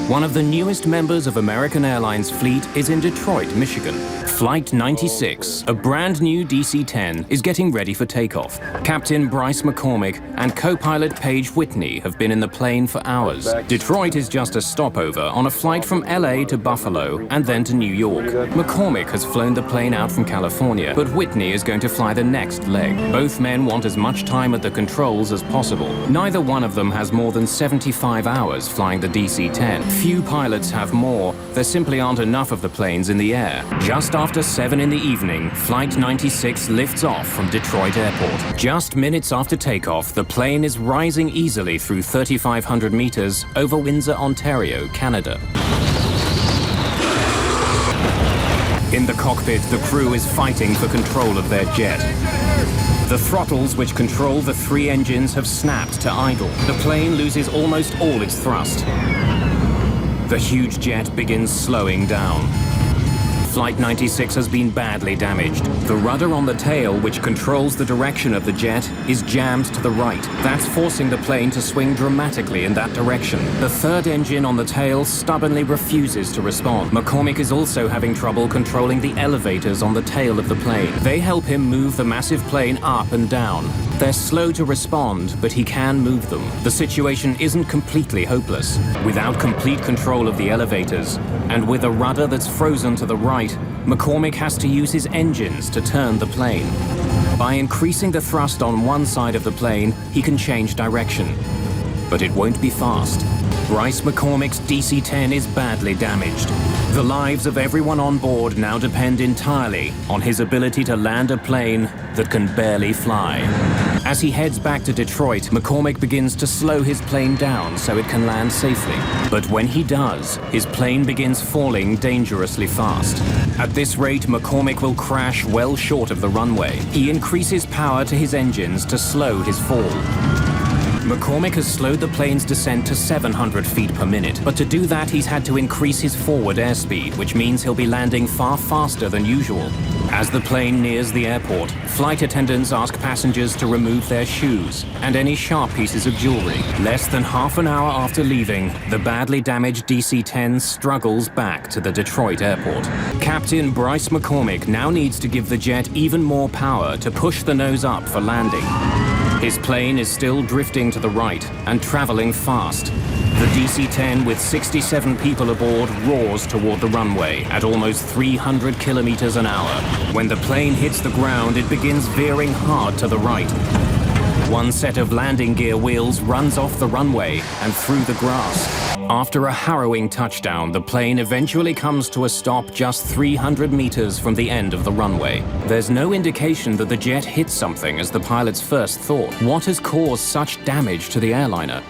One of the newest members of American Airlines Fleet is in Detroit, Michigan. Flight 96, a brand new DC-10, is getting ready for takeoff. Captain Bryce McCormick and co-pilot Paige Whitney have been in the plane for hours. Detroit is just a stopover on a flight from LA to Buffalo and then to New York. McCormick has flown the plane out from California, but Whitney is going to fly the next leg. Both men want as much time at the controls as possible. Neither one of them has more than 75 hours flying the DC-10. Few pilots have more. There simply aren't enough of the planes in the air. Just after 7 in the evening, Flight 96 lifts off from Detroit Airport. Just minutes after takeoff, the plane is rising easily through 3,500 meters over Windsor, Ontario, Canada. In the cockpit, the crew is fighting for control of their jet. The throttles which control the 3 engines have snapped to idle. The plane loses almost all its thrust. The huge jet begins slowing down. Flight 96 has been badly damaged. The rudder on the tail, which controls the direction of the jet, is jammed to the right. That's forcing the plane to swing dramatically in that direction. The 3rd engine on the tail stubbornly refuses to respond. McCormick is also having trouble controlling the elevators on the tail of the plane. They help him move the massive plane up and down. They're slow to respond, but he can move them. The situation isn't completely hopeless. Without complete control of the elevators, and with a rudder that's frozen to the right, McCormick has to use his engines to turn the plane. By increasing the thrust on one side of the plane, he can change direction. But it won't be fast. Bryce McCormick's DC-10 is badly damaged. The lives of everyone on board now depend entirely on his ability to land a plane that can barely fly. As he heads back to Detroit, McCormick begins to slow his plane down so it can land safely. But when he does, his plane begins falling dangerously fast. At this rate, McCormick will crash well short of the runway. He increases power to his engines to slow his fall. McCormick has slowed the plane's descent to 700 feet per minute, but to do that he's had to increase his forward airspeed, which means he'll be landing far faster than usual. As the plane nears the airport, flight attendants ask passengers to remove their shoes and any sharp pieces of jewelry. Less than half an hour after leaving, the badly damaged DC-10 struggles back to the Detroit airport. Captain Bryce McCormick now needs to give the jet even more power to push the nose up for landing. His plane is still drifting to the right and traveling fast. The DC-10, with 67 people aboard, roars toward the runway at almost 300 kilometers an hour. When the plane hits the ground, it begins veering hard to the right. One set of landing gear wheels runs off the runway and through the grass. After a harrowing touchdown, the plane eventually comes to a stop just 300 meters from the end of the runway. There's no indication that the jet hit something as the pilots first thought. What has caused such damage to the airliner?